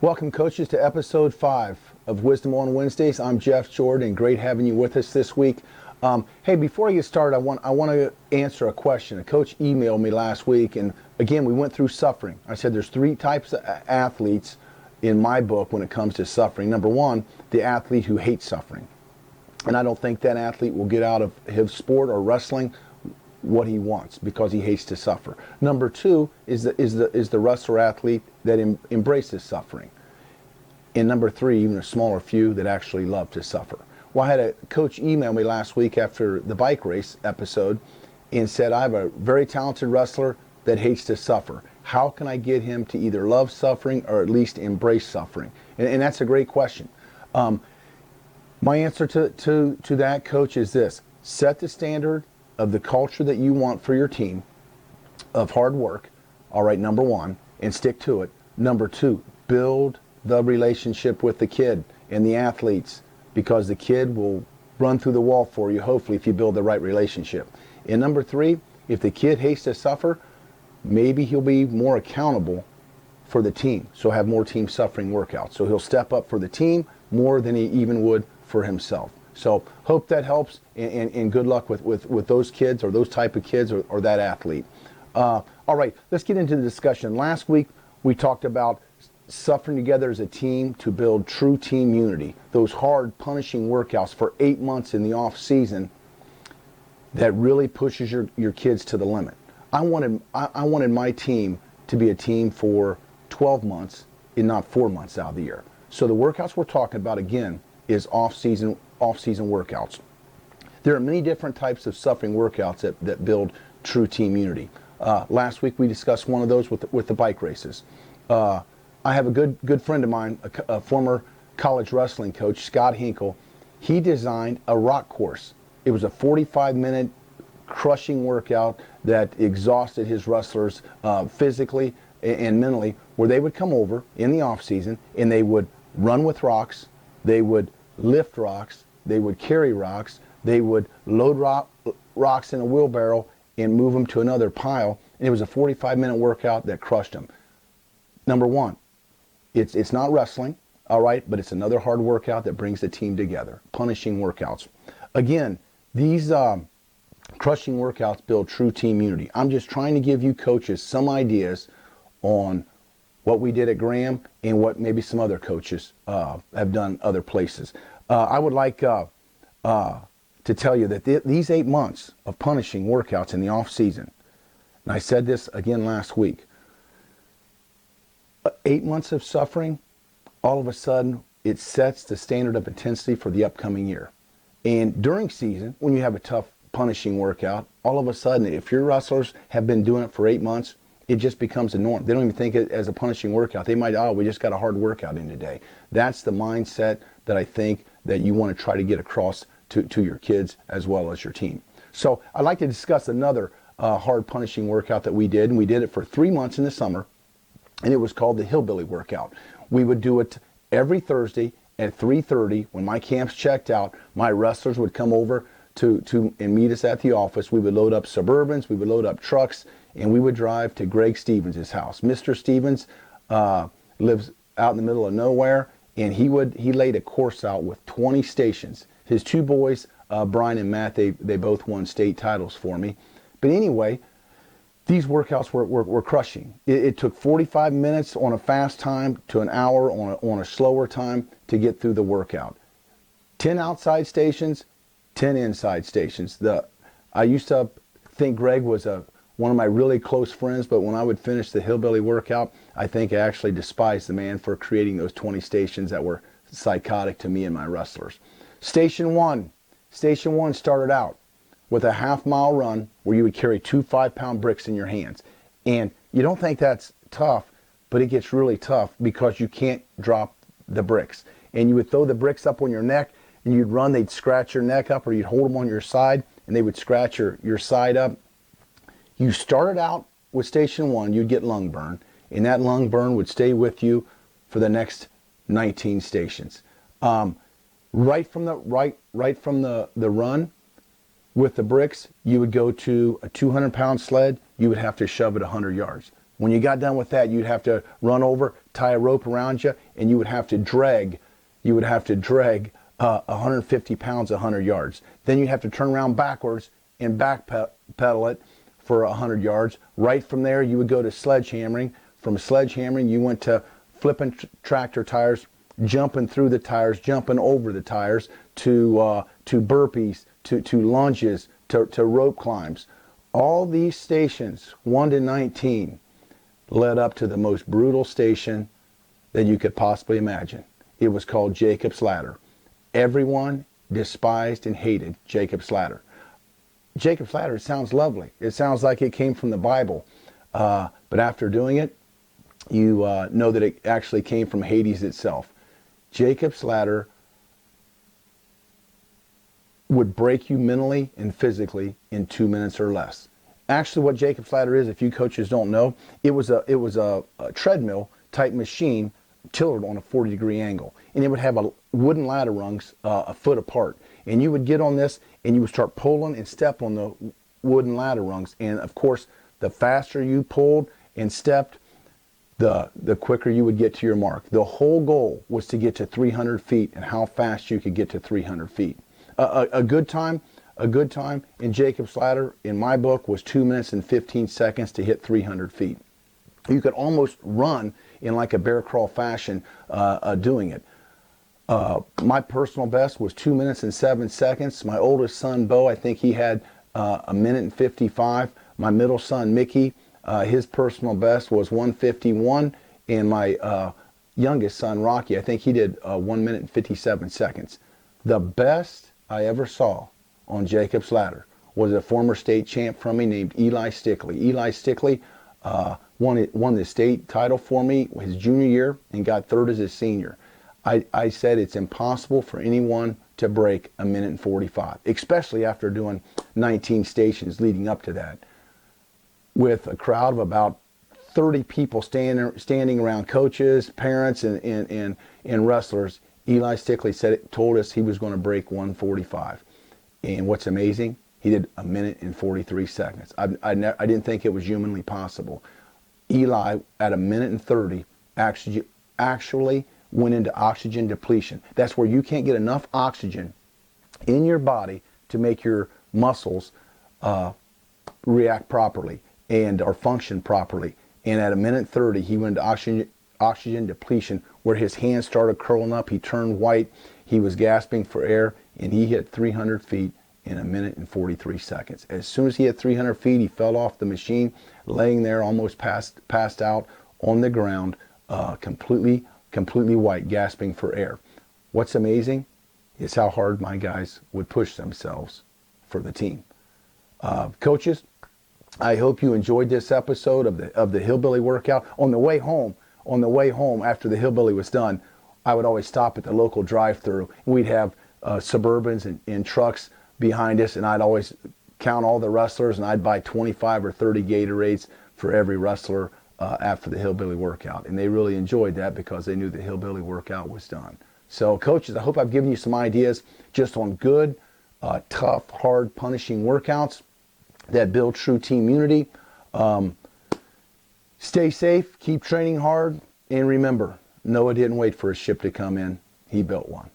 Welcome, coaches, to episode 5 of Wisdom on Wednesdays. I'm Jeff Jordan, and great having you with us this week. Hey, before I get started, I want to answer a question. A coach emailed me last week, and again, we went through suffering. I said there's 3 types of athletes in my book when it comes to suffering. Number 1, the athlete who hates suffering. And I don't think that athlete will get out of his sport or wrestling what he wants because he hates to suffer. Number 2 is the wrestler athlete that embraces suffering. And number 3, even a smaller few that actually love to suffer. Well, I had a coach email me last week after the bike race episode and said, I have a very talented wrestler that hates to suffer. How can I get him to either love suffering or at least embrace suffering? And that's a great question. My answer to that, coach, is this. Set the standard of the culture that you want for your team of hard work, all right, number 1, and stick to it. Number 2, build the relationship with the kid and the athletes, because the kid will run through the wall for you, hopefully, if you build the right relationship. And number 3, if the kid hates to suffer, maybe he'll be more accountable for the team, so have more team suffering workouts. So he'll step up for the team more than he even would for himself. So hope that helps, and good luck with those kids or those type of kids or that athlete. All right, let's get into the discussion. Last week, we talked about suffering together as a team to build true team unity. Those hard, punishing workouts for 8 months in the off season that really pushes your kids to the limit. I wanted my team to be a team for 12 months and not 4 months out of the year. So the workouts we're talking about, again, is off-season workouts. There are many different types of suffering workouts that build true team unity. Last week we discussed one of those with the bike races. I have a good friend of mine, a former college wrestling coach, Scott Hinkle. He designed a rock course. It was a 45-minute crushing workout that exhausted his wrestlers physically and mentally, where they would come over in the off-season and they would run with rocks, they would lift rocks, they would carry rocks, they would load rocks in a wheelbarrow and move them to another pile. And it was a 45-minute workout that crushed them. Number 1, it's not wrestling, all right, but it's another hard workout that brings the team together. Punishing workouts. Again, these crushing workouts build true team unity. I'm just trying to give you coaches some ideas on what we did at Graham and what maybe some other coaches have done other places. I would like to tell you that these 8 months of punishing workouts in the off season, and I said this again last week, 8 months of suffering, all of a sudden it sets the standard of intensity for the upcoming year. And during season, when you have a tough punishing workout, all of a sudden, if your wrestlers have been doing it for 8 months, it just becomes a norm. They don't even think it as a punishing workout. They might, we just got a hard workout in today. That's the mindset that I think that you want to try to get across to your kids as well as your team. So I'd like to discuss another hard punishing workout that we did, and we did it for 3 months in the summer, and it was called the Hillbilly workout. We would do it every Thursday at 3:30 when my camps checked out. My wrestlers would come over to and meet us at the office. We would load up Suburbans, we would load up trucks, and we would drive to Greg Stevens' house. Mr. Stevens lives out in the middle of nowhere, and he laid a course out with 20 stations. His 2 boys, Brian and Matt, they both won state titles for me. But anyway, these workouts were crushing. It took 45 minutes on a fast time to an hour on a slower time to get through the workout. 10 outside stations, 10 inside stations. I used to think Greg was one of my really close friends, but when I would finish the Hillbilly workout, I think I actually despised the man for creating those 20 stations that were psychotic to me and my wrestlers. Station 1 started out with a half-mile run where you would carry 2 5-pound bricks in your hands. And you don't think that's tough, but it gets really tough because you can't drop the bricks. And you would throw the bricks up on your neck, and you'd run, they'd scratch your neck up, or you'd hold them on your side, and they would scratch your side up. You started out with station 1, you'd get lung burn, and that lung burn would stay with you for the next 19 stations. Right from the run with the bricks, you would go to a 200-pound sled. You would have to shove it 100 yards. When you got done with that, you'd have to run over, tie a rope around you, and you would have to drag 150 pounds 100 yards. Then you have to turn around backwards and back pedal it for 100 yards. Right from there, you would go to sledgehammering. From sledgehammering, you went to flipping tractor tires, jumping through the tires, jumping over the tires, to burpees, to lunges, to rope climbs. All these stations, 1 to 19, led up to the most brutal station that you could possibly imagine. It was called Jacob's Ladder. Everyone despised and hated Jacob's Ladder. Jacob's Ladder, it sounds lovely. It sounds like it came from the Bible. But after doing it, you know that it actually came from Hades itself. Jacob's Ladder would break you mentally and physically in 2 minutes or less. Actually, what Jacob's Ladder is, if you coaches don't know, it was a treadmill type machine tilted on a 40-degree angle, and it would have a wooden ladder rungs a foot apart, and you would get on this and you would start pulling and step on the wooden ladder rungs, and of course the faster you pulled and stepped, the quicker you would get to your mark. The whole goal was to get to 300 feet and how fast you could get to 300 feet. A good time in Jacob's Ladder, in my book, was 2 minutes and 15 seconds to hit 300 feet. You could almost run in like a bear crawl fashion doing it. My personal best was 2 minutes and 7 seconds. My oldest son, Bo, I think he had a minute and 55. My middle son, Mickey, his personal best was 1:51. And my youngest son, Rocky, I think he did 1 minute and 57 seconds. The best I ever saw on Jacob's Ladder was a former state champ from me named Eli Stickley. Eli Stickley won the state title for me his junior year and got third as his senior. I said it's impossible for anyone to break a minute and 45, especially after doing 19 stations leading up to that, with a crowd of about 30 people standing around coaches, parents, and wrestlers. Eli Stickley told us he was going to break 145. And what's amazing, he did a minute and 43 seconds. I didn't think it was humanly possible. Eli, at a minute and 30, actually went into oxygen depletion. That's where you can't get enough oxygen in your body to make your muscles react properly or function properly. And at a minute 30, he went into oxygen depletion, where his hands started curling up. He turned white. He was gasping for air, and he hit 300 feet in a minute and 43 seconds. As soon as he hit 300 feet, he fell off the machine, laying there almost passed out on the ground, completely white, gasping for air. What's amazing is how hard my guys would push themselves for the team. Coaches, I hope you enjoyed this episode of the Hillbilly workout. On the way home after the Hillbilly was done, I would always stop at the local drive-thru. We'd have Suburbans and trucks behind us, and I'd always count all the wrestlers, and I'd buy 25 or 30 Gatorades for every wrestler after the Hillbilly workout. And they really enjoyed that because they knew the Hillbilly workout was done. So coaches, I hope I've given you some ideas just on good, tough, hard, punishing workouts that build true team unity. Stay safe, keep training hard, and remember, Noah didn't wait for a ship to come in. He built one.